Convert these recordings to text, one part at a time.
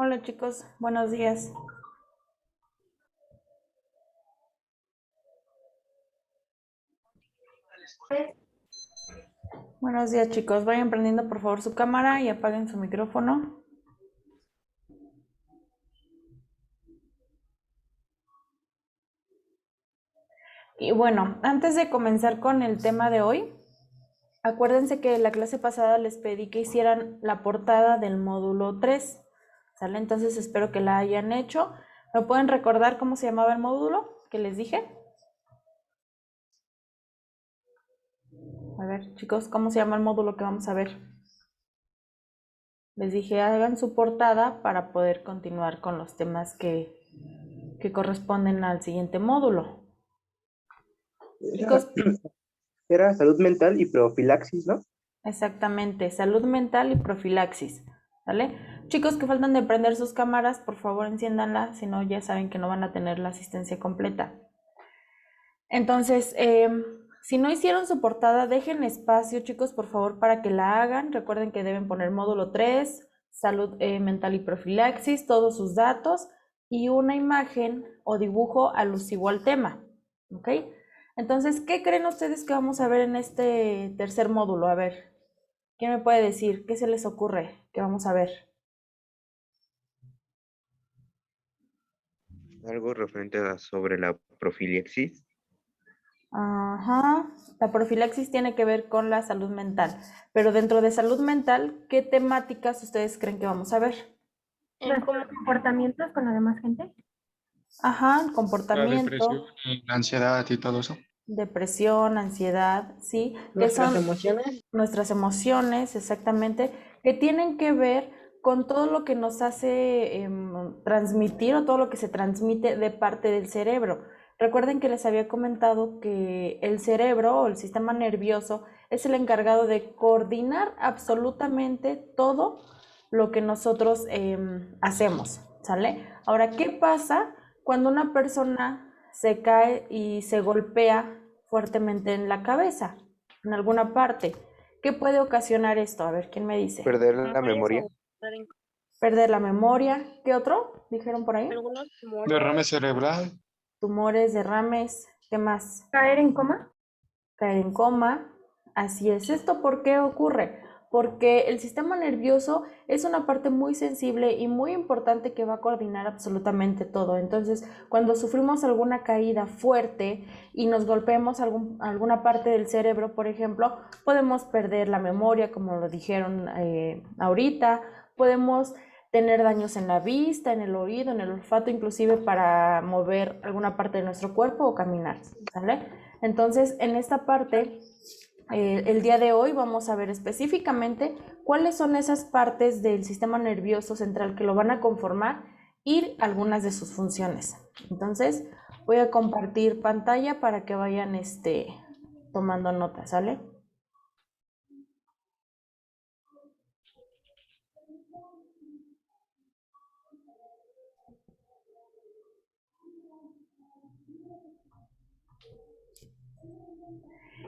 Hola chicos, buenos días. Buenos días chicos, vayan prendiendo por favor su cámara y apaguen su micrófono. Y bueno, antes de comenzar con el tema de hoy, acuérdense que la clase pasada les pedí que hicieran la portada del módulo 3, ¿sale? Entonces espero que la hayan hecho. ¿Me pueden recordar cómo se llamaba el módulo que les dije? A ver chicos, ¿cómo se llama el módulo que vamos a ver? Les dije hagan su portada para poder continuar con los temas que corresponden al siguiente módulo. Era, Chicos, era salud mental y profilaxis, ¿no? exactamente, salud mental y profilaxis, ¿vale? Chicos que faltan de prender sus cámaras, por favor enciéndanla, si no ya saben que no van a tener la asistencia completa. Entonces, si no hicieron su portada, dejen espacio, chicos, por favor, para que la hagan. Recuerden que deben poner módulo 3, salud mental y profilaxis, todos sus datos y una imagen o dibujo alusivo al tema, ¿ok? Entonces, ¿qué creen ustedes que vamos a ver en este tercer módulo? A ver, ¿quién me puede decir? ¿Qué se les ocurre que vamos a ver? Algo referente sobre la profilaxis. Ajá, la profilaxis tiene que ver con la salud mental, pero dentro de salud mental, ¿qué temáticas ustedes creen que vamos a ver? Nuestros comportamientos con la demás gente. Ajá, La depresión comportamiento, y la ansiedad y todo eso. depresión, ansiedad, ¿sí? Que Nuestras son emociones. nuestras emociones, exactamente, que tienen que ver con todo lo que nos hace transmitir o todo lo que se transmite de parte del cerebro. Recuerden que les había comentado que el cerebro o el sistema nervioso es el encargado de coordinar absolutamente todo lo que nosotros hacemos, ¿sale? Ahora, ¿qué pasa cuando una persona se cae y se golpea fuertemente en la cabeza, en alguna parte? ¿Qué puede ocasionar esto? A ver, ¿quién me dice? Perder la memoria. Perder la memoria. ¿Qué otro? ¿Dijeron por ahí? Algunos tumores. Derrame cerebral. Tumores, derrames, ¿qué más? Caer en coma. Caer en coma. Así es. ¿Esto por qué ocurre? Porque el sistema nervioso es una parte muy sensible y muy importante que va a coordinar absolutamente todo. Entonces, cuando sufrimos alguna caída fuerte y nos golpeemos alguna parte del cerebro, por ejemplo, podemos perder la memoria, como lo dijeron ahorita, podemos tener daños en la vista, en el oído, en el olfato, inclusive para mover alguna parte de nuestro cuerpo o caminar, ¿sale? Entonces, en esta parte, el día de hoy vamos a ver específicamente cuáles son esas partes del sistema nervioso central que lo van a conformar y algunas de sus funciones. Entonces, voy a compartir pantalla para que vayan tomando notas, ¿sale?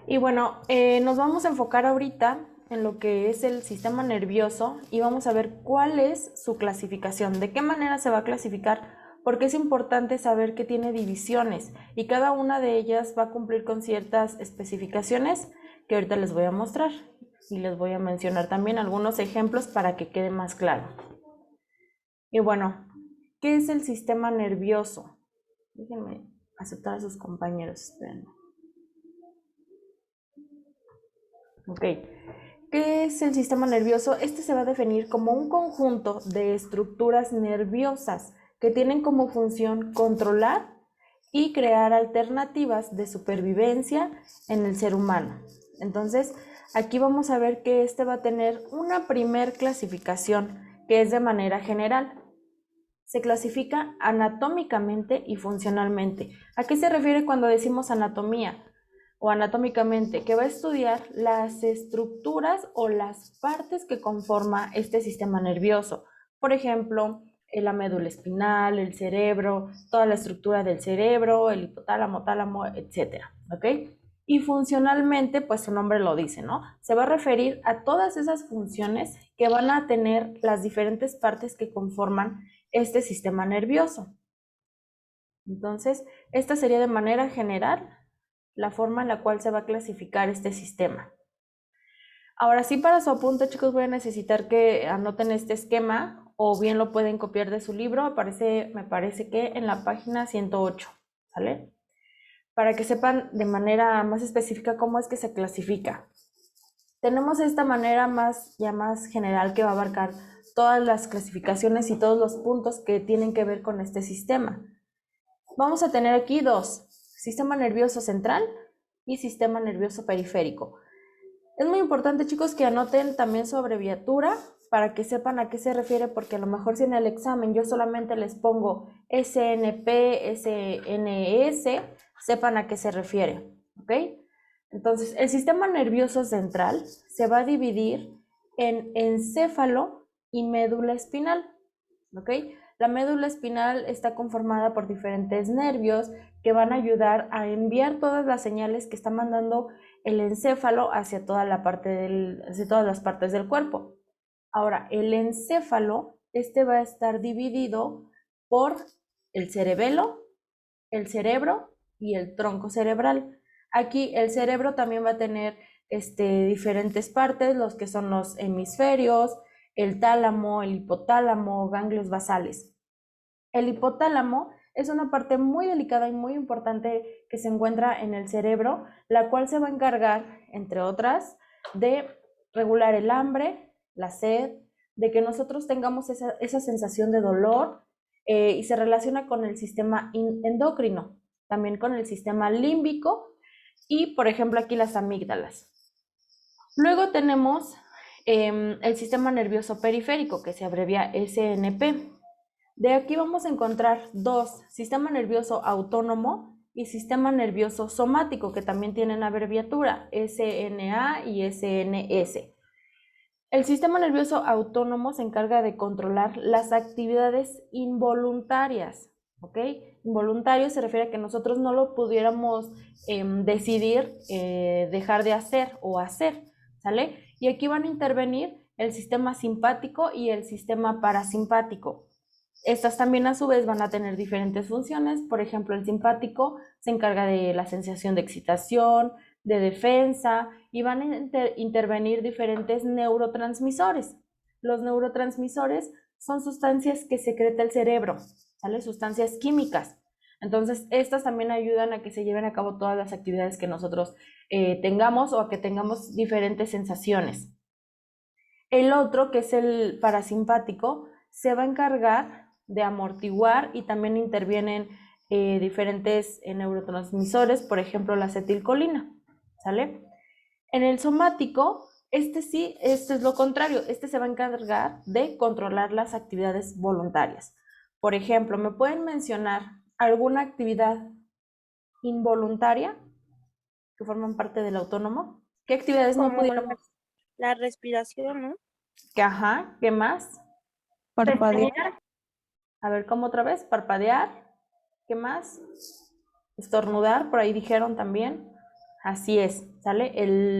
Y bueno, nos vamos a enfocar ahorita en lo que es el sistema nervioso y vamos a ver cuál es su clasificación, de qué manera se va a clasificar, porque es importante saber que tiene divisiones y cada una de ellas va a cumplir con ciertas especificaciones que ahorita les voy a mostrar y les voy a mencionar también algunos ejemplos para que quede más claro. Y bueno, ¿qué es el sistema nervioso? Déjenme aceptar a sus compañeros. Espérenme. Ok. ¿Qué es el sistema nervioso? Este se va a definir como un conjunto de estructuras nerviosas que tienen como función controlar y crear alternativas de supervivencia en el ser humano. Entonces, aquí vamos a ver que este va a tener una primer clasificación que es de manera general. Se clasifica anatómicamente y funcionalmente. ¿A qué se refiere cuando decimos anatomía o anatómicamente? Que va a estudiar las estructuras o las partes que conforma este sistema nervioso. Por ejemplo, la médula espinal, el cerebro, toda la estructura del cerebro, el hipotálamo, tálamo, etcétera. ¿Ok? Y funcionalmente, pues su nombre lo dice, ¿no? Se va a referir a todas esas funciones que van a tener las diferentes partes que conforman este sistema nervioso. Entonces, esta sería de manera general la forma en la cual se va a clasificar este sistema. Ahora sí, para su apunte, chicos, voy a necesitar que anoten este esquema o bien lo pueden copiar de su libro. Me parece que en la página 108, ¿sale? Para que sepan de manera más específica cómo es que se clasifica. Tenemos esta manera más general que va a abarcar todas las clasificaciones y todos los puntos que tienen que ver con este sistema. Vamos a tener aquí dos: sistema nervioso central y sistema nervioso periférico. Es muy importante, chicos, que anoten también su abreviatura para que sepan a qué se refiere, porque a lo mejor si en el examen yo solamente les pongo SNP, SNS, sepan a qué se refiere, ¿ok? Entonces, el sistema nervioso central se va a dividir en encéfalo y médula espinal, ¿ok? La médula espinal está conformada por diferentes nervios que van a ayudar a enviar todas las señales que está mandando el encéfalo hacia todas las partes del cuerpo. Ahora, el encéfalo, va a estar dividido por el cerebelo, el cerebro y el tronco cerebral. Aquí el cerebro también va a tener diferentes partes, los que son los hemisferios, el tálamo, el hipotálamo, ganglios basales. El hipotálamo es una parte muy delicada y muy importante que se encuentra en el cerebro, la cual se va a encargar, entre otras, de regular el hambre, la sed, de que nosotros tengamos esa sensación de dolor, y se relaciona con el sistema endocrino, también con el sistema límbico y, por ejemplo, aquí las amígdalas. Luego tenemos el sistema nervioso periférico, que se abrevia SNP. De aquí vamos a encontrar dos: sistema nervioso autónomo y sistema nervioso somático, que también tienen abreviatura SNA y SNS. El sistema nervioso autónomo se encarga de controlar las actividades involuntarias, ¿ok? Involuntario se refiere a que nosotros no lo pudiéramos decidir dejar de hacer o hacer, ¿sale? Y aquí van a intervenir el sistema simpático y el sistema parasimpático. Estas también a su vez van a tener diferentes funciones. Por ejemplo, el simpático se encarga de la sensación de excitación, de defensa, y van a intervenir diferentes neurotransmisores. Los neurotransmisores son sustancias que secreta el cerebro, ¿sale? Sustancias químicas. Entonces, estas también ayudan a que se lleven a cabo todas las actividades que nosotros tengamos, o a que tengamos diferentes sensaciones. El otro, que es el parasimpático, se va a encargar de amortiguar, y también intervienen diferentes neurotransmisores, por ejemplo la acetilcolina, ¿sale? En el somático, sí, es lo contrario, se va a encargar de controlar las actividades voluntarias. Por ejemplo, ¿me pueden mencionar alguna actividad involuntaria que forman parte del autónomo? ¿Qué actividades no pudiéramos? La respiración, ¿no? Ajá, ¿qué más? Parpadear. A ver, ¿cómo otra vez? Parpadear. ¿Qué más? Estornudar, por ahí dijeron también. Así es, ¿sale?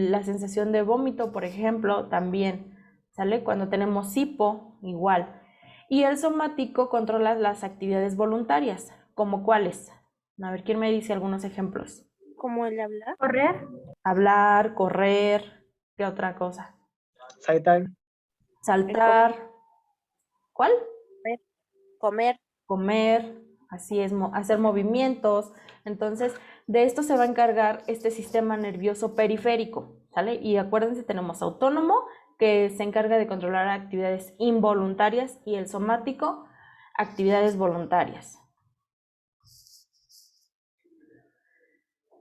La sensación de vómito, por ejemplo, también, ¿sale? Cuando tenemos hipo, igual. Y el somático controla las actividades voluntarias, ¿como cuáles? A ver, ¿quién me dice algunos ejemplos? Como el hablar. Correr. Hablar, correr, ¿qué otra cosa? Saltar. Saltar. ¿Cuál? Comer. Comer, así es, hacer movimientos. Entonces, de esto se va a encargar este sistema nervioso periférico, ¿sale? Y acuérdense, tenemos autónomo, que se encarga de controlar actividades involuntarias, y el somático, actividades voluntarias.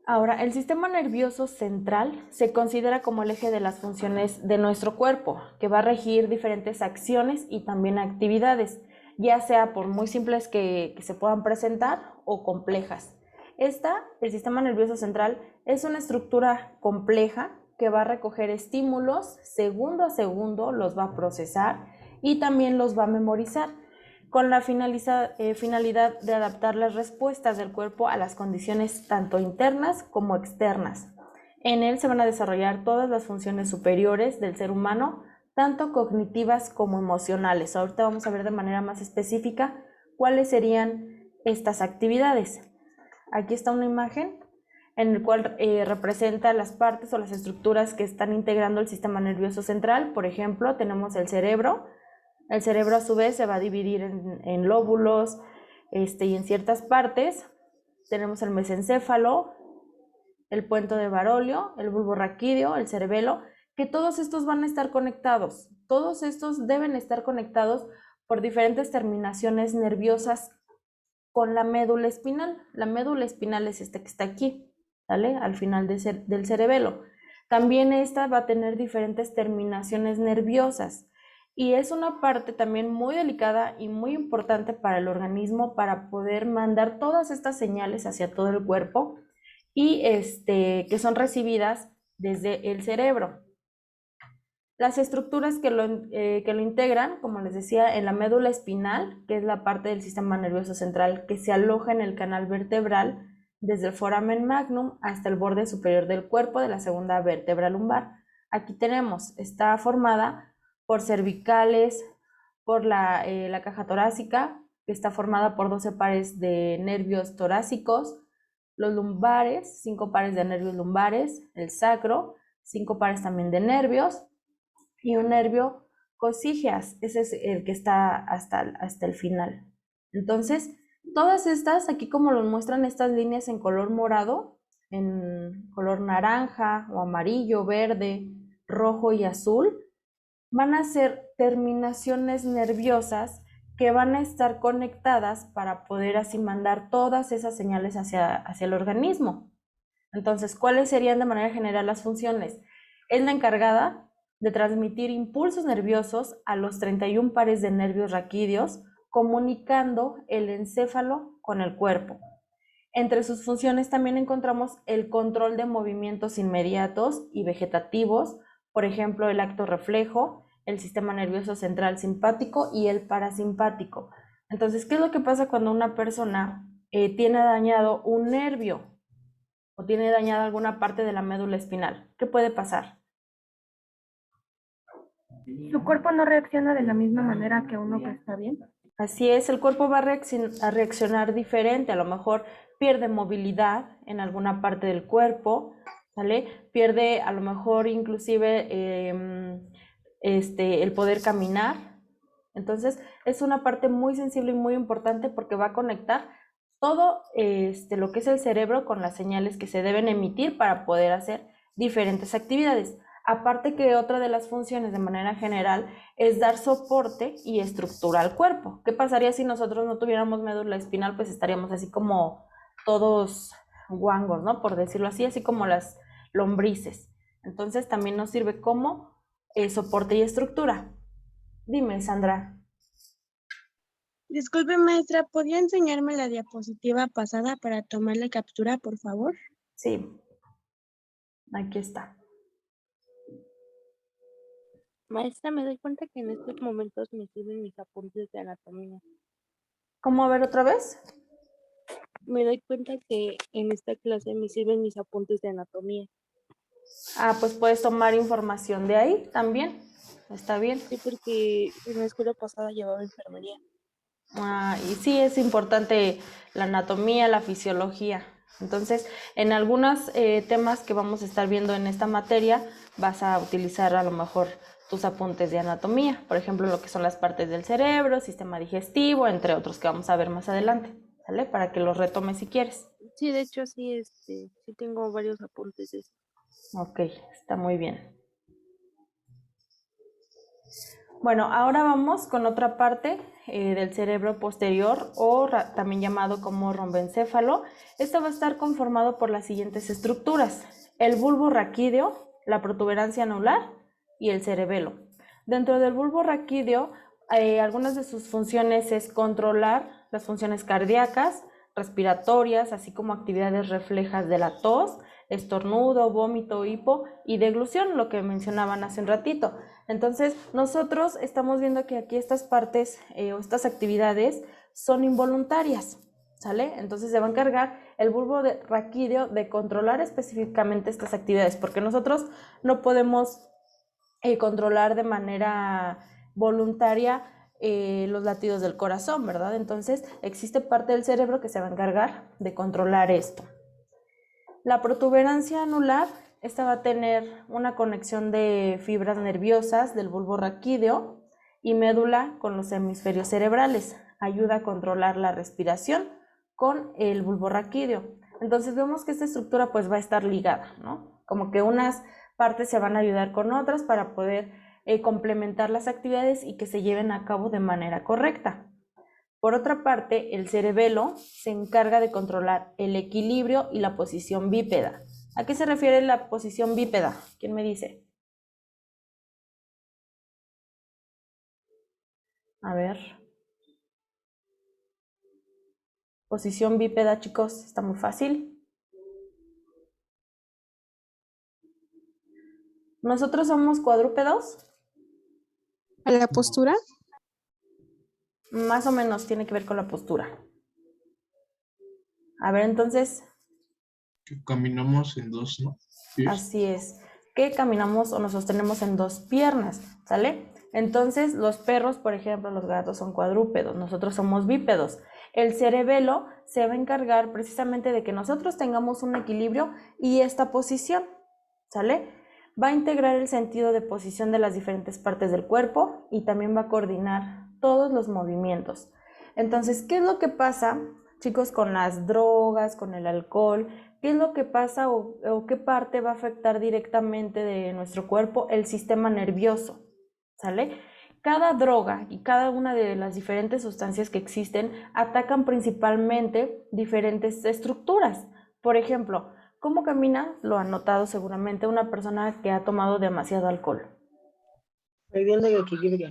Ahora, el sistema nervioso central se considera como el eje de las funciones de nuestro cuerpo, que va a regir diferentes acciones y también actividades, ya sea por muy simples que se puedan presentar o complejas. El sistema nervioso central, es una estructura compleja que va a recoger estímulos segundo a segundo, los va a procesar y también los va a memorizar, con la finalidad de adaptar las respuestas del cuerpo a las condiciones tanto internas como externas. En él se van a desarrollar todas las funciones superiores del ser humano, tanto cognitivas como emocionales. Ahorita vamos a ver de manera más específica cuáles serían estas actividades. Aquí está una imagen en el cual representa las partes o las estructuras que están integrando el sistema nervioso central. Por ejemplo, tenemos el cerebro. El cerebro a su vez se va a dividir en lóbulos y en ciertas partes. Tenemos el mesencéfalo, el puente de Barolio, el bulbo raquídeo, el cerebelo, que todos estos van a estar conectados. Todos estos deben estar conectados por diferentes terminaciones nerviosas con la médula espinal. La médula espinal es esta que está aquí, ¿vale? Al final del cerebelo. También esta va a tener diferentes terminaciones nerviosas y es una parte también muy delicada y muy importante para el organismo para poder mandar todas estas señales hacia todo el cuerpo y que son recibidas desde el cerebro. Las estructuras que lo integran, como les decía, en la médula espinal, que es la parte del sistema nervioso central que se aloja en el canal vertebral desde el foramen magnum hasta el borde superior del cuerpo de la segunda vértebra lumbar. Aquí tenemos, está formada por cervicales, por la caja torácica, que está formada por 12 pares de nervios torácicos, los lumbares, 5 pares de nervios lumbares, el sacro, 5 pares también de nervios, y un nervio cosígeas, ese es el que está hasta el final. Entonces, todas estas, aquí como los muestran estas líneas en color morado, en color naranja o amarillo, verde, rojo y azul, van a ser terminaciones nerviosas que van a estar conectadas para poder así mandar todas esas señales hacia el organismo. Entonces, ¿cuáles serían de manera general las funciones? Es la encargada de transmitir impulsos nerviosos a los 31 pares de nervios raquídeos, comunicando el encéfalo con el cuerpo. Entre sus funciones también encontramos el control de movimientos inmediatos y vegetativos, por ejemplo, el acto reflejo, el sistema nervioso central simpático y el parasimpático. Entonces, ¿qué es lo que pasa cuando una persona tiene dañado un nervio o tiene dañada alguna parte de la médula espinal? ¿Qué puede pasar? ¿Su cuerpo no reacciona de la misma manera que uno que está bien? Así es, el cuerpo va a reaccionar diferente, a lo mejor pierde movilidad en alguna parte del cuerpo, ¿vale? Pierde a lo mejor inclusive el poder caminar. Entonces es una parte muy sensible y muy importante porque va a conectar todo lo que es el cerebro con las señales que se deben emitir para poder hacer diferentes actividades. Aparte que otra de las funciones de manera general es dar soporte y estructura al cuerpo. ¿Qué pasaría si nosotros no tuviéramos médula espinal? Pues estaríamos así como todos guangos, ¿no? Por decirlo así como las lombrices. Entonces también nos sirve como soporte y estructura. Dime, Sandra. Disculpe, maestra, ¿podría enseñarme la diapositiva pasada para tomarle captura, por favor? Sí, aquí está. Maestra, me doy cuenta que en estos momentos me sirven mis apuntes de anatomía. ¿Cómo? A ver otra vez. Me doy cuenta que en esta clase me sirven mis apuntes de anatomía. Ah, pues puedes tomar información de ahí también. Está bien. Sí, porque en la escuela pasada llevaba enfermería. Ah, y sí es importante la anatomía, la fisiología. Entonces, en algunos temas que vamos a estar viendo en esta materia, vas a utilizar a lo mejor tus apuntes de anatomía, por ejemplo, lo que son las partes del cerebro, sistema digestivo, entre otros que vamos a ver más adelante, ¿vale? Para que los retomes si quieres. Sí, de hecho, sí, sí tengo varios apuntes de eso. Ok, está muy bien. Bueno, ahora vamos con otra parte del cerebro posterior o también llamado como romboencéfalo. Este va a estar conformado por las siguientes estructuras: el bulbo raquídeo, la protuberancia anular y el cerebelo. Dentro del bulbo raquídeo, algunas de sus funciones es controlar las funciones cardíacas, respiratorias, así como actividades reflejas de la tos, estornudo, vómito, hipo y deglución, lo que mencionaban hace un ratito. Entonces, nosotros estamos viendo que aquí estas partes o estas actividades son involuntarias, ¿sale? Entonces se va a encargar el bulbo raquídeo de controlar específicamente estas actividades, porque nosotros no podemos controlar de manera voluntaria los latidos del corazón, ¿verdad? Entonces existe parte del cerebro que se va a encargar de controlar esto. La protuberancia anular, esta va a tener una conexión de fibras nerviosas del bulbo raquídeo y médula con los hemisferios cerebrales. Ayuda a controlar la respiración con el bulbo raquídeo. Entonces vemos que esta estructura pues va a estar ligada, ¿no? Como que unas partes se van a ayudar con otras para poder complementar las actividades y que se lleven a cabo de manera correcta. Por otra parte, el cerebelo se encarga de controlar el equilibrio y la posición bípeda. ¿A qué se refiere la posición bípeda? ¿Quién me dice? A ver. Posición bípeda, chicos, está muy fácil. ¿Nosotros somos cuadrúpedos? ¿A la postura? Más o menos tiene que ver con la postura. A ver, entonces, Que caminamos en dos, ¿no? Pies. así es, que caminamos o nos sostenemos en dos piernas, ¿sale? Entonces, los perros, por ejemplo, los gatos son cuadrúpedos, nosotros somos bípedos. El cerebelo se va a encargar precisamente de que nosotros tengamos un equilibrio y esta posición, ¿sale? Va a integrar el sentido de posición de las diferentes partes del cuerpo y también va a coordinar todos los movimientos. Entonces, ¿qué es lo que pasa, chicos, con las drogas, con el alcohol? ¿Qué es lo que pasa o qué parte va a afectar directamente de nuestro cuerpo? El sistema nervioso, ¿sale? Cada droga y cada una de las diferentes sustancias que existen atacan principalmente diferentes estructuras. Por ejemplo, ¿cómo camina? Lo han notado seguramente una persona que ha tomado demasiado alcohol. Perdiendo el equilibrio.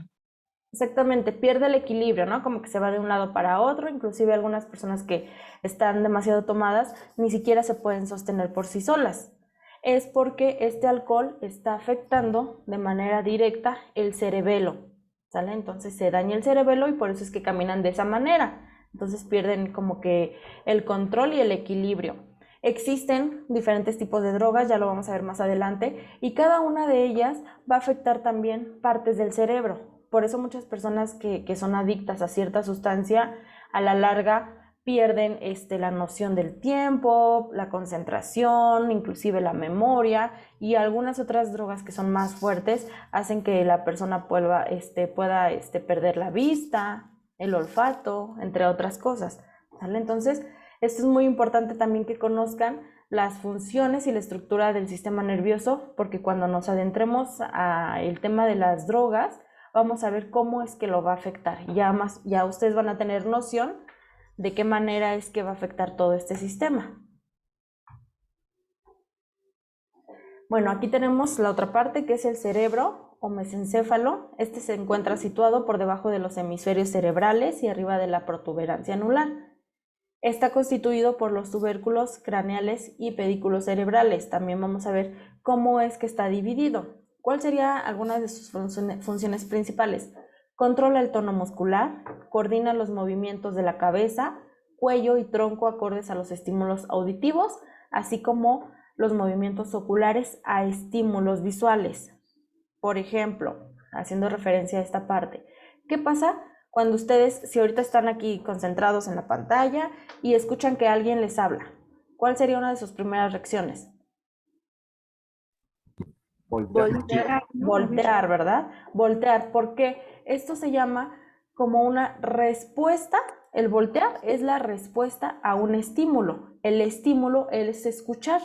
Exactamente, pierde el equilibrio, ¿no? Como que se va de un lado para otro, inclusive algunas personas que están demasiado tomadas ni siquiera se pueden sostener por sí solas. Es porque este alcohol está afectando de manera directa el cerebelo, ¿sale? Entonces se daña el cerebelo y por eso es que caminan de esa manera. Entonces pierden como que el control y el equilibrio. Existen diferentes tipos de drogas, ya lo vamos a ver más adelante, y cada una de ellas va a afectar también partes del cerebro. Por eso muchas personas que son adictas a cierta sustancia, a la larga pierden la noción del tiempo, la concentración, inclusive la memoria, y algunas otras drogas que son más fuertes hacen que la persona pueda perder la vista, el olfato, entre otras cosas, ¿vale? Entonces, esto es muy importante también que conozcan las funciones y la estructura del sistema nervioso, porque cuando nos adentremos al tema de las drogas, vamos a ver cómo es que lo va a afectar. Ya ustedes van a tener noción de qué manera es que va a afectar todo este sistema. Bueno, aquí tenemos la otra parte que es el cerebro o mesencéfalo. Este se encuentra situado por debajo de los hemisferios cerebrales y arriba de la protuberancia anular. Está constituido por los tubérculos craneales y pedículos cerebrales. También vamos a ver cómo es que está dividido. ¿Cuál sería alguna de sus funciones principales? Controla el tono muscular, coordina los movimientos de la cabeza, cuello y tronco acordes a los estímulos auditivos, así como los movimientos oculares a estímulos visuales. Por ejemplo, haciendo referencia a esta parte, ¿qué pasa cuando ustedes, si ahorita están aquí concentrados en la pantalla y escuchan que alguien les habla? ¿Cuál sería una de sus primeras reacciones? Voltear, ¿verdad? Voltear, porque esto se llama como una respuesta. El voltear es la respuesta a un estímulo. El estímulo es escuchar,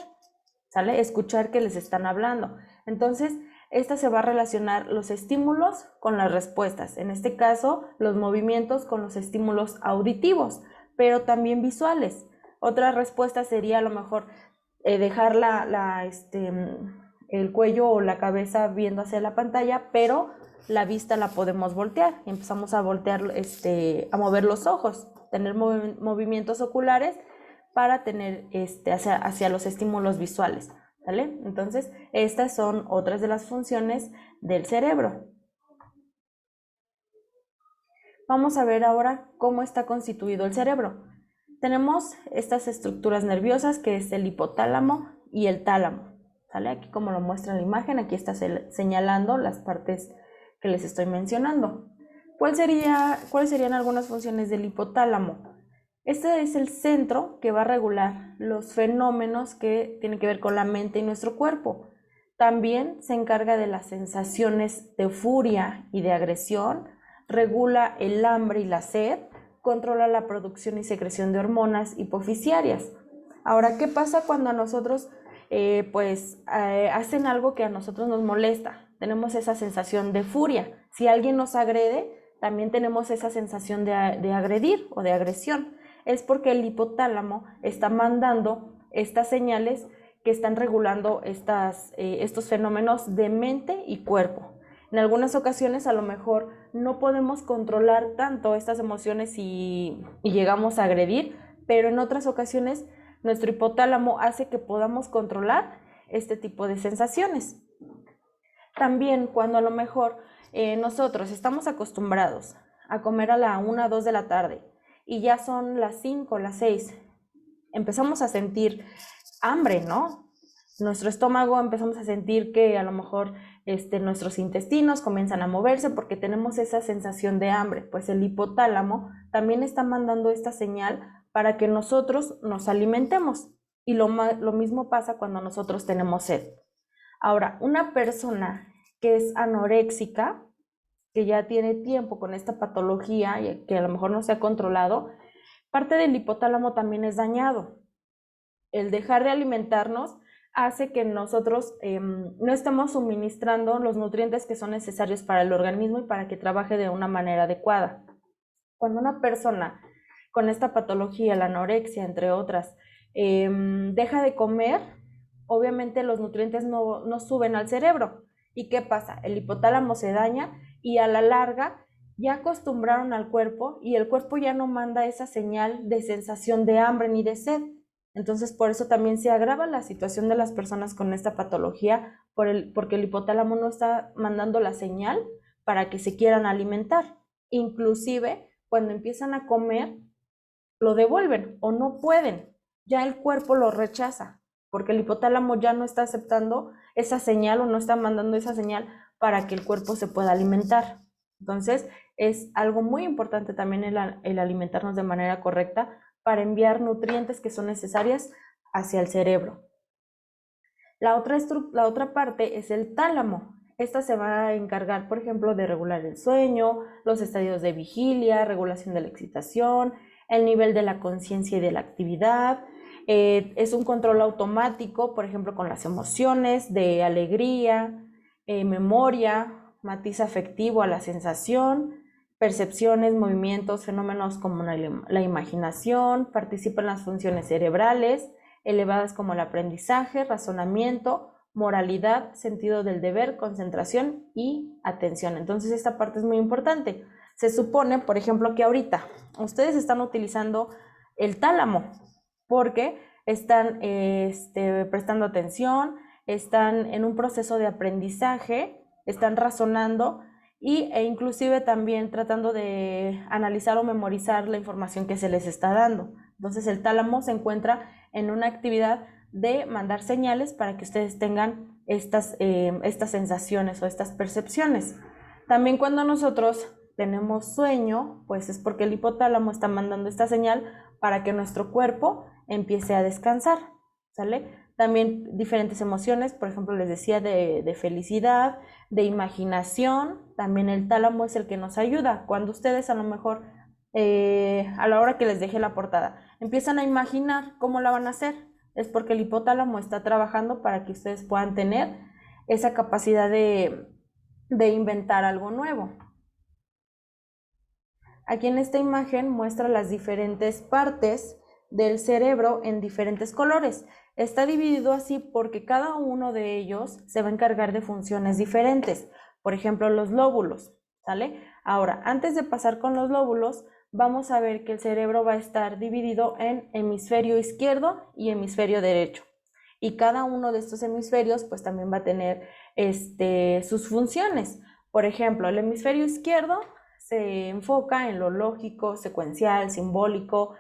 ¿sale? Escuchar que les están hablando. Entonces, esta se va a relacionar los estímulos con las respuestas. En este caso, los movimientos con los estímulos auditivos, pero también visuales. Otra respuesta sería a lo mejor dejar el cuello o la cabeza viendo hacia la pantalla, pero la vista la podemos voltear y empezamos a voltear, a mover los ojos, tener movimientos oculares para tener hacia los estímulos visuales, ¿vale? Entonces, estas son otras de las funciones del cerebro. Vamos a ver ahora cómo está constituido el cerebro. tenemos estas estructuras nerviosas que es el hipotálamo y el tálamo, ¿sale? Aquí como lo muestra en la imagen, aquí está señalando las partes que les estoy mencionando. ¿Cuáles serían algunas funciones del hipotálamo? Este es el centro que va a regular los fenómenos que tienen que ver con la mente y nuestro cuerpo. También se encarga de las sensaciones de furia y de agresión, regula el hambre y la sed, controla la producción y secreción de hormonas hipofisiarias. Ahora, ¿qué pasa cuando a nosotros hacen algo que a nosotros nos molesta? Tenemos esa sensación de furia. Si alguien nos agrede, también tenemos esa sensación de agredir o de agresión. Es porque el hipotálamo está mandando estas señales que están regulando estos fenómenos de mente y cuerpo. En algunas ocasiones a lo mejor no podemos controlar tanto estas emociones y llegamos a agredir, pero en otras ocasiones nuestro hipotálamo hace que podamos controlar este tipo de sensaciones. También cuando a lo mejor nosotros estamos acostumbrados a comer a la 1 o 2 de la tarde y ya son las 5 o las 6, empezamos a sentir hambre, ¿no? Nuestro estómago empezamos a sentir que a lo mejor nuestros intestinos comienzan a moverse porque tenemos esa sensación de hambre. Pues el hipotálamo también está mandando esta señal para que nosotros nos alimentemos. Y lo mismo pasa cuando nosotros tenemos sed. Ahora, una persona que es anoréxica, que ya tiene tiempo con esta patología y que a lo mejor no se ha controlado, parte del hipotálamo también es dañado. El dejar de alimentarnos hace que nosotros no estemos suministrando los nutrientes que son necesarios para el organismo y para que trabaje de una manera adecuada. Cuando una persona con esta patología, la anorexia, entre otras, deja de comer, obviamente los nutrientes no suben al cerebro. ¿Y qué pasa? El hipotálamo se daña y a la larga ya acostumbraron al cuerpo y el cuerpo ya no manda esa señal de sensación de hambre ni de sed. Entonces, por eso también se agrava la situación de las personas con esta patología, porque el hipotálamo no está mandando la señal para que se quieran alimentar. Inclusive, cuando empiezan a comer, lo devuelven o no pueden. Ya el cuerpo lo rechaza, porque el hipotálamo ya no está aceptando esa señal o no está mandando esa señal para que el cuerpo se pueda alimentar. Entonces, es algo muy importante también el alimentarnos de manera correcta para enviar nutrientes que son necesarias hacia el cerebro. La otra parte es el tálamo. Esta se va a encargar, por ejemplo, de regular el sueño, los estadios de vigilia, regulación de la excitación, el nivel de la conciencia y de la actividad. Es un control automático, por ejemplo, con las emociones, de alegría, memoria, matiz afectivo a la sensación, percepciones, movimientos, fenómenos como la imaginación, participa en las funciones cerebrales, elevadas como el aprendizaje, razonamiento, moralidad, sentido del deber, concentración y atención. Entonces esta parte es muy importante. Se supone, por ejemplo, que ahorita ustedes están utilizando el tálamo porque están prestando atención, están en un proceso de aprendizaje, están razonando e inclusive también tratando de analizar o memorizar la información que se les está dando. Entonces el tálamo se encuentra en una actividad de mandar señales para que ustedes tengan estas sensaciones o estas percepciones. También cuando nosotros tenemos sueño, pues es porque el hipotálamo está mandando esta señal para que nuestro cuerpo empiece a descansar, ¿sale? También diferentes emociones, por ejemplo, les decía de felicidad, de imaginación. También el tálamo es el que nos ayuda. Cuando ustedes a lo mejor, a la hora que les dejé la portada, empiezan a imaginar cómo la van a hacer, es porque el hipotálamo está trabajando para que ustedes puedan tener esa capacidad de inventar algo nuevo. Aquí en esta imagen muestra las diferentes partes del cerebro en diferentes colores. Está dividido así porque cada uno de ellos se va a encargar de funciones diferentes. Por ejemplo, los lóbulos, ¿sale? Ahora, antes de pasar con los lóbulos, vamos a ver que el cerebro va a estar dividido en hemisferio izquierdo y hemisferio derecho. Y cada uno de estos hemisferios pues también va a tener sus funciones. Por ejemplo, el hemisferio izquierdo se enfoca en lo lógico, secuencial, simbólico,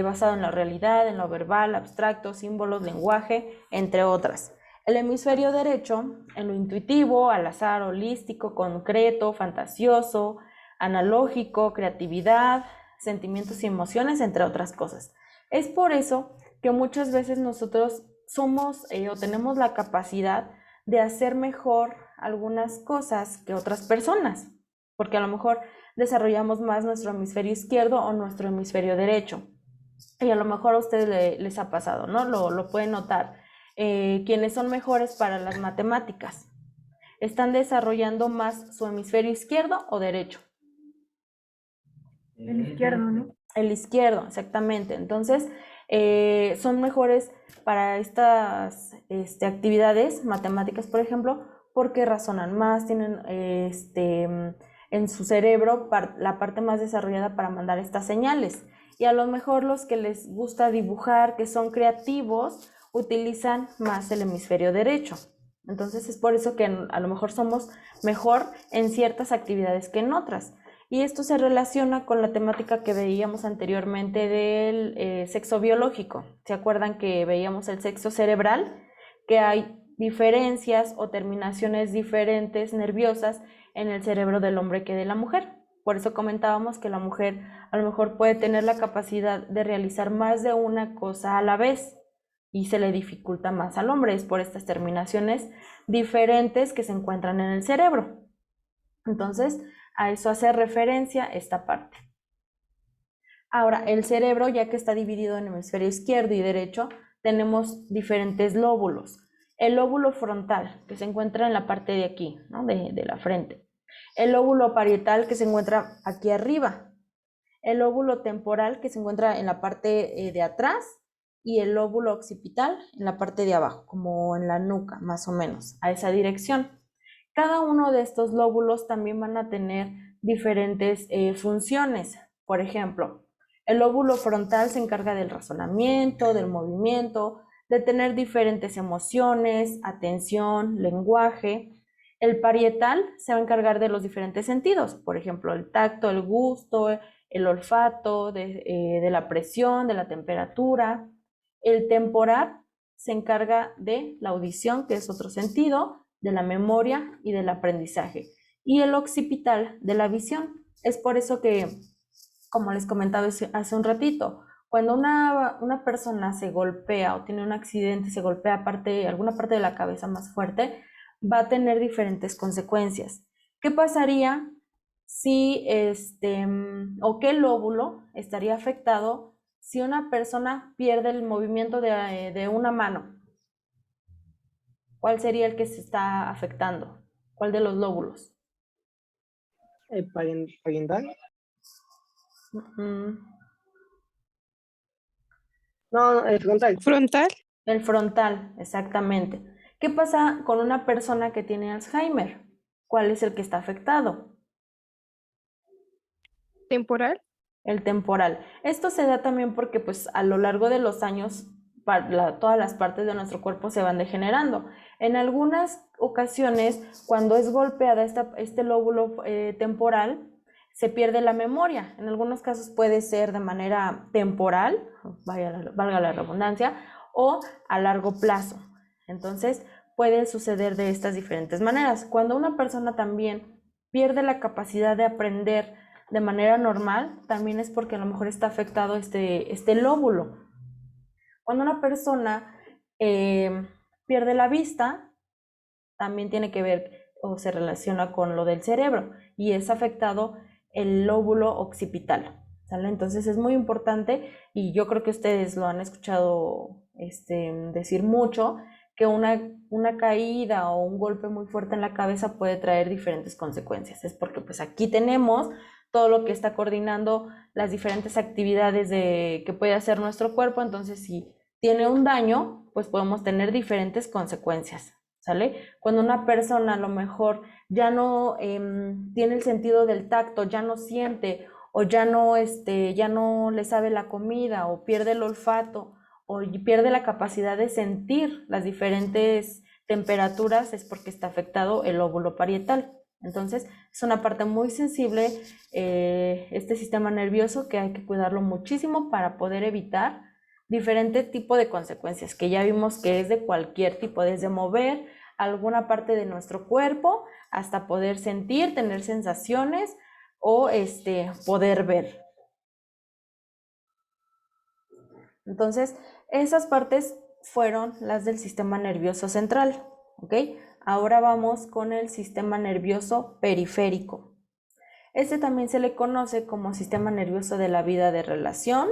basado en la realidad, en lo verbal, abstracto, símbolos, lenguaje, entre otras. El hemisferio derecho, en lo intuitivo, al azar, holístico, concreto, fantasioso, analógico, creatividad, sentimientos y emociones, entre otras cosas. Es por eso que muchas veces nosotros somos o tenemos la capacidad de hacer mejor algunas cosas que otras personas, porque a lo mejor desarrollamos más nuestro hemisferio izquierdo o nuestro hemisferio derecho. Y a lo mejor a ustedes les ha pasado, ¿no? Lo pueden notar. Quienes son mejores para las matemáticas, ¿están desarrollando más su hemisferio izquierdo o derecho? El izquierdo, ¿no? El izquierdo, exactamente. Entonces, son mejores para estas actividades matemáticas, por ejemplo, porque razonan más, tienen en su cerebro la parte más desarrollada para mandar estas señales. Y a lo mejor los que les gusta dibujar, que son creativos, utilizan más el hemisferio derecho. Entonces es por eso que a lo mejor somos mejor en ciertas actividades que en otras. Y esto se relaciona con la temática que veíamos anteriormente del sexo biológico. ¿Se acuerdan que veíamos el sexo cerebral? Que hay diferencias o terminaciones diferentes nerviosas en el cerebro del hombre que de la mujer. Por eso comentábamos que la mujer a lo mejor puede tener la capacidad de realizar más de una cosa a la vez y se le dificulta más al hombre. Es por estas terminaciones diferentes que se encuentran en el cerebro. Entonces, a eso hace referencia esta parte. Ahora, el cerebro, ya que está dividido en hemisferio izquierdo y derecho, tenemos diferentes lóbulos. El lóbulo frontal, que se encuentra en la parte de aquí, ¿no? de la frente. El lóbulo parietal, que se encuentra aquí arriba. El lóbulo temporal, que se encuentra en la parte de atrás. Y el lóbulo occipital en la parte de abajo, como en la nuca, más o menos, a esa dirección. Cada uno de estos lóbulos también van a tener diferentes funciones. Por ejemplo, el lóbulo frontal se encarga del razonamiento, del movimiento, de tener diferentes emociones, atención, lenguaje. El parietal se va a encargar de los diferentes sentidos, por ejemplo, el tacto, el gusto, el olfato, de la presión, de la temperatura. El temporal se encarga de la audición, que es otro sentido, de la memoria y del aprendizaje. Y el occipital de la visión. Es por eso que, como les comentaba hace un ratito, cuando una persona se golpea o tiene un accidente, se golpea alguna parte de la cabeza más fuerte, va a tener diferentes consecuencias. ¿Qué pasaría si o qué lóbulo estaría afectado si una persona pierde el movimiento de una mano? ¿Cuál sería el que se está afectando? ¿Cuál de los lóbulos? El parietal. No, el frontal. Frontal. El frontal, exactamente. ¿Qué pasa con una persona que tiene Alzheimer? ¿Cuál es el que está afectado? Temporal. El temporal. Esto se da también porque pues a lo largo de los años todas las partes de nuestro cuerpo se van degenerando. En algunas ocasiones, cuando es golpeada este lóbulo temporal, se pierde la memoria. En algunos casos puede ser de manera temporal, valga la redundancia, o a largo plazo. Entonces, puede suceder de estas diferentes maneras. Cuando una persona también pierde la capacidad de aprender de manera normal, también es porque a lo mejor está afectado este lóbulo. Cuando una persona pierde la vista, también tiene que ver o se relaciona con lo del cerebro y es afectado el lóbulo occipital, ¿sale? Entonces es muy importante y yo creo que ustedes lo han escuchado decir mucho, que una caída o un golpe muy fuerte en la cabeza puede traer diferentes consecuencias. Es porque pues aquí tenemos todo lo que está coordinando las diferentes actividades que puede hacer nuestro cuerpo, entonces si tiene un daño, pues podemos tener diferentes consecuencias, ¿sale? Cuando una persona a lo mejor ya no tiene el sentido del tacto, ya no siente, o ya no le sabe la comida, o pierde el olfato, o pierde la capacidad de sentir las diferentes temperaturas, es porque está afectado el lóbulo parietal. Entonces, es una parte muy sensible este sistema nervioso que hay que cuidarlo muchísimo para poder evitar diferentes tipos de consecuencias, que ya vimos que es de cualquier tipo, desde mover alguna parte de nuestro cuerpo hasta poder sentir, tener sensaciones o poder ver. Entonces, esas partes fueron las del sistema nervioso central, ¿ok? Ahora vamos con el sistema nervioso periférico. Este también se le conoce como sistema nervioso de la vida de relación.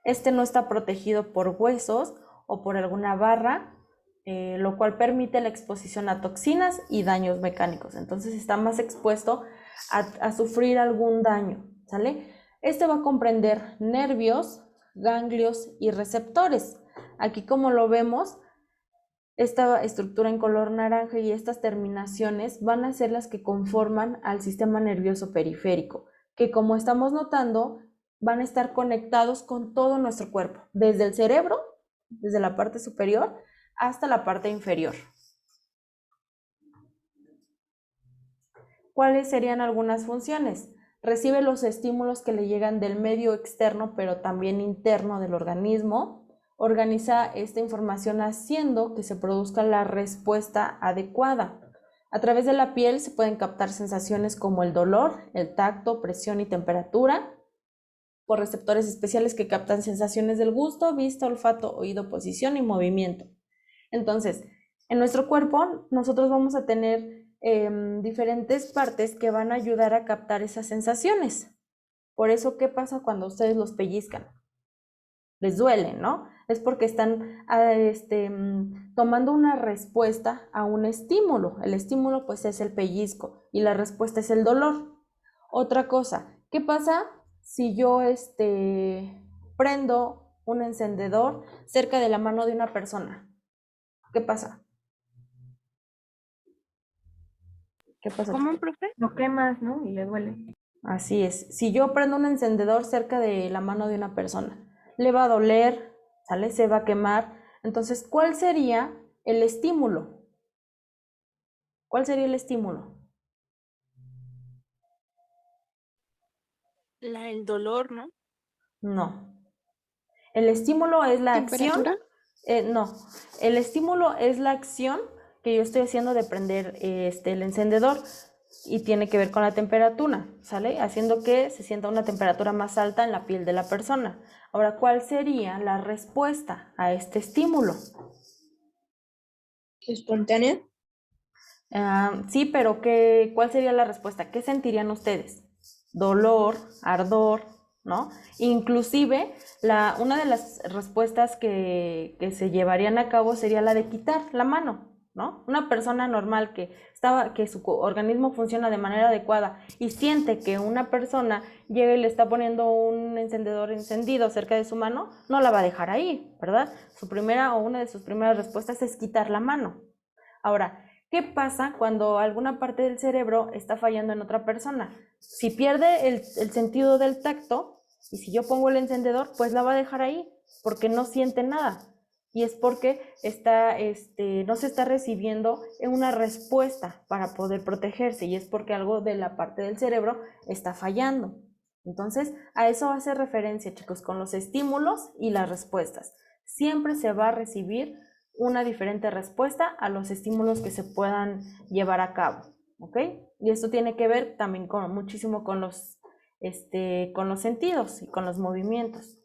Este no está protegido por huesos o por alguna barra, lo cual permite la exposición a toxinas y daños mecánicos. Entonces está más expuesto a sufrir algún daño, ¿sale? Este va a comprender nervios, ganglios y receptores. Aquí, como lo vemos, esta estructura en color naranja y estas terminaciones van a ser las que conforman al sistema nervioso periférico, que, como estamos notando, van a estar conectados con todo nuestro cuerpo, desde el cerebro, desde la parte superior, hasta la parte inferior. ¿Cuáles serían algunas funciones? Recibe los estímulos que le llegan del medio externo, pero también interno del organismo. Organiza esta información haciendo que se produzca la respuesta adecuada. A través de la piel se pueden captar sensaciones como el dolor, el tacto, presión y temperatura, por receptores especiales que captan sensaciones del gusto, vista, olfato, oído, posición y movimiento. Entonces, en nuestro cuerpo nosotros vamos a tener diferentes partes que van a ayudar a captar esas sensaciones. Por eso, ¿qué pasa cuando ustedes los pellizcan? Les duele, ¿no? Es porque están tomando una respuesta a un estímulo. El estímulo pues es el pellizco y la respuesta es el dolor. Otra cosa, ¿qué pasa si yo prendo un encendedor cerca de la mano de una persona? ¿Qué pasa? ¿Qué pasa? ¿Cómo, profe? Lo quemas, ¿no? Y le duele. Así es. Si yo prendo un encendedor cerca de la mano de una persona, le va a doler, ¿sale? Se va a quemar. Entonces, ¿cuál sería el estímulo? ¿Cuál sería el estímulo? El dolor, ¿no? No. El estímulo es la acción. ¿Temperatura? No. El estímulo es la acción que yo estoy haciendo de prender el encendedor y tiene que ver con la temperatura, ¿sale? Haciendo que se sienta una temperatura más alta en la piel de la persona. Ahora, ¿cuál sería la respuesta a este estímulo? ¿Espontánea? Sí, pero ¿cuál sería la respuesta? ¿Qué sentirían ustedes? Dolor, ardor, ¿no? Inclusive, una de las respuestas que se llevarían a cabo sería la de quitar la mano, ¿no? Una persona normal que su organismo funciona de manera adecuada y siente que una persona llega y le está poniendo un encendedor encendido cerca de su mano, no la va a dejar ahí, ¿verdad? Una de sus primeras respuestas es quitar la mano. Ahora, ¿qué pasa cuando alguna parte del cerebro está fallando en otra persona? Si pierde el sentido del tacto, y si yo pongo el encendedor, pues la va a dejar ahí, porque no siente nada. Y es porque no se está recibiendo una respuesta para poder protegerse, y es porque algo de la parte del cerebro está fallando. Entonces, a eso hace referencia, chicos, con los estímulos y las respuestas. Siempre se va a recibir una diferente respuesta a los estímulos que se puedan llevar a cabo, ¿ok? Y esto tiene que ver también muchísimo con los sentidos y con los movimientos.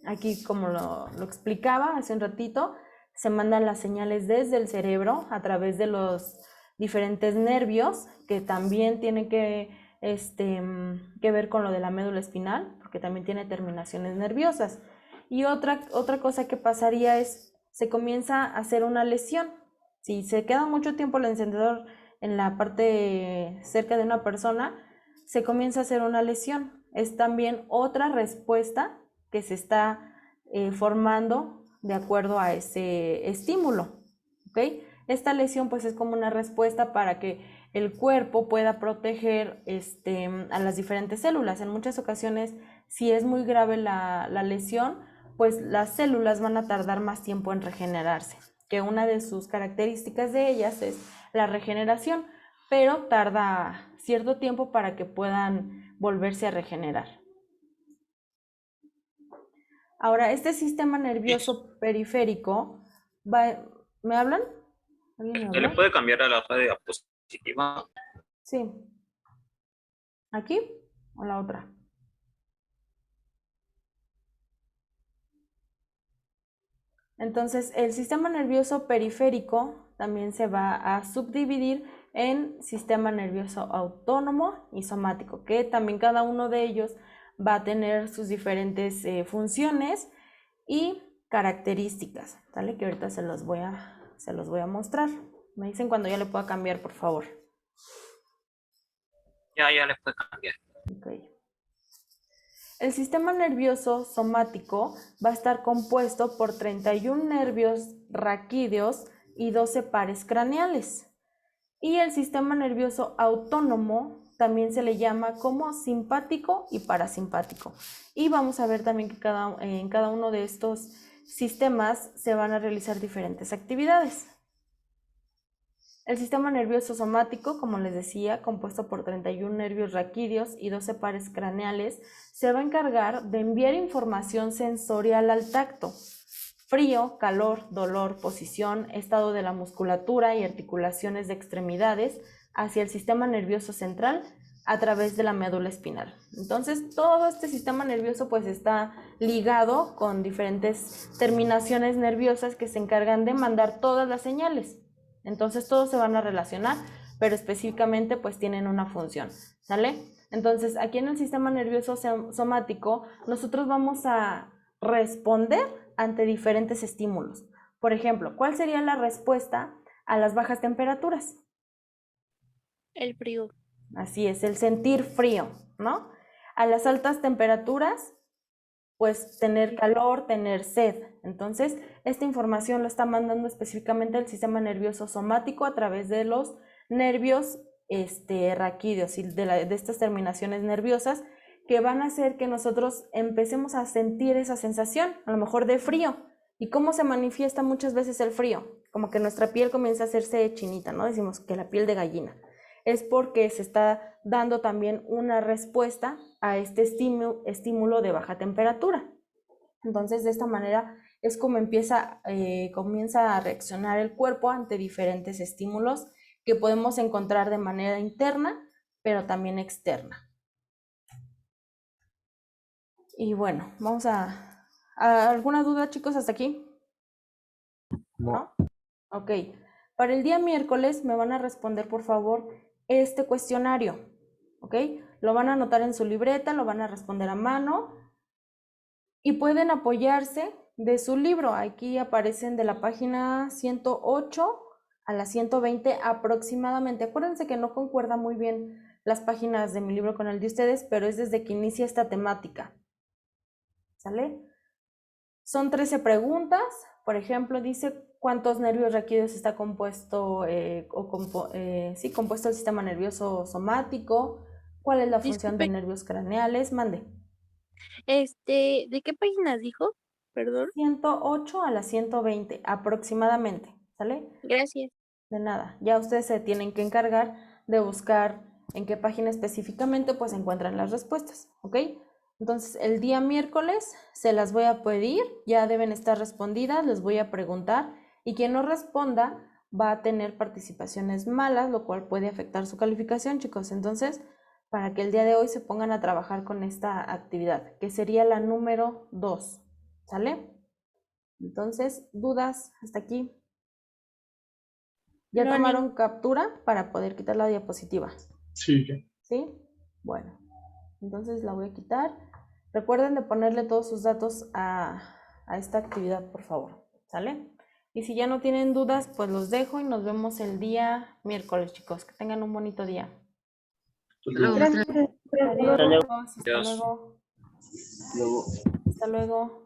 Aquí, como lo explicaba hace un ratito, se mandan las señales desde el cerebro a través de los diferentes nervios, que también tienen que ver con lo de la médula espinal, porque también tiene terminaciones nerviosas. Y otra cosa que pasaría es, se comienza a hacer una lesión. Si se queda mucho tiempo el encendedor en la parte cerca de una persona, se comienza a hacer una lesión. Es también otra respuesta que se está formando de acuerdo a ese estímulo, ¿ok? Esta lesión pues es como una respuesta para que el cuerpo pueda proteger a las diferentes células. En muchas ocasiones, si es muy grave la lesión, pues las células van a tardar más tiempo en regenerarse. que una de sus características de ellas es la regeneración, pero tarda cierto tiempo para que puedan volverse a regenerar. Ahora, este sistema nervioso periférico, ¿me hablan? ¿Alguien me ¿No le habló? puede cambiar a la otra diapositiva? Sí. ¿Aquí o la otra? Entonces, el sistema nervioso periférico también se va a subdividir en sistema nervioso autónomo y somático, que también cada uno de ellos va a tener sus diferentes funciones y características, ¿vale? Que ahorita se los voy a mostrar. Me dicen cuando ya le pueda cambiar, por favor. Ya le puede cambiar. Okay. El sistema nervioso somático va a estar compuesto por 31 nervios raquídeos y 12 pares craneales. Y el sistema nervioso autónomo también se le llama como simpático y parasimpático. Y vamos a ver también que en cada uno de estos sistemas se van a realizar diferentes actividades. El sistema nervioso somático, como les decía, compuesto por 31 nervios raquídeos y 12 pares craneales, se va a encargar de enviar información sensorial al tacto: frío, calor, dolor, posición, estado de la musculatura y articulaciones de extremidades hacia el sistema nervioso central a través de la médula espinal. Entonces, todo este sistema nervioso pues está ligado con diferentes terminaciones nerviosas que se encargan de mandar todas las señales. Entonces, todos se van a relacionar, pero específicamente pues tienen una función, ¿sale? Entonces, aquí en el sistema nervioso somático, nosotros vamos a responder ante diferentes estímulos. Por ejemplo, ¿cuál sería la respuesta a las bajas temperaturas? El frío. Así es, el sentir frío, ¿no? A las altas temperaturas, pues tener calor, tener sed. Entonces, esta información lo está mandando específicamente el sistema nervioso somático a través de los nervios raquídeos y de estas terminaciones nerviosas que van a hacer que nosotros empecemos a sentir esa sensación, a lo mejor de frío. ¿Y cómo se manifiesta muchas veces el frío? Como que nuestra piel comienza a hacerse chinita, ¿no? Decimos que la piel de gallina. Es porque se está dando también una respuesta a este estímulo de baja temperatura. Entonces, de esta manera es como comienza a reaccionar el cuerpo ante diferentes estímulos que podemos encontrar de manera interna, pero también externa. Y bueno, vamos a ¿alguna duda, chicos, hasta aquí? ¿No? Ok. Para el día miércoles me van a responder, por favor, este cuestionario, ¿ok? Lo van a anotar en su libreta, lo van a responder a mano y pueden apoyarse de su libro. Aquí aparecen de la página 108 a la 120 aproximadamente. Acuérdense que no concuerda muy bien las páginas de mi libro con el de ustedes, pero es desde que inicia esta temática. ¿Sale? Son 13 preguntas. Por ejemplo, dice cuántos nervios raquídeos está compuesto compuesto el sistema nervioso somático, cuál es la función de Disculpe, nervios craneales. Mande. ¿de qué páginas dijo? Perdón. 108 a la 120 aproximadamente, ¿sale? Gracias. De nada. Ya ustedes se tienen que encargar de buscar en qué página específicamente pues encuentran las respuestas, ¿ok? Entonces, el día miércoles se las voy a pedir, ya deben estar respondidas, les voy a preguntar y quien no responda va a tener participaciones malas, lo cual puede afectar su calificación, chicos. Entonces, para que el día de hoy se pongan a trabajar con esta actividad, que sería la número 2, ¿sale? Entonces, ¿dudas hasta aquí? ¿Ya No, tomaron captura para poder quitar la diapositiva? Sí, ya. ¿Sí? Bueno, entonces la voy a quitar. Recuerden de ponerle todos sus datos a esta actividad, por favor, ¿sale? Y si ya no tienen dudas, pues los dejo y nos vemos el día miércoles, chicos. Que tengan un bonito día. Gracias. Adiós. Adiós. Hasta luego. Hasta luego.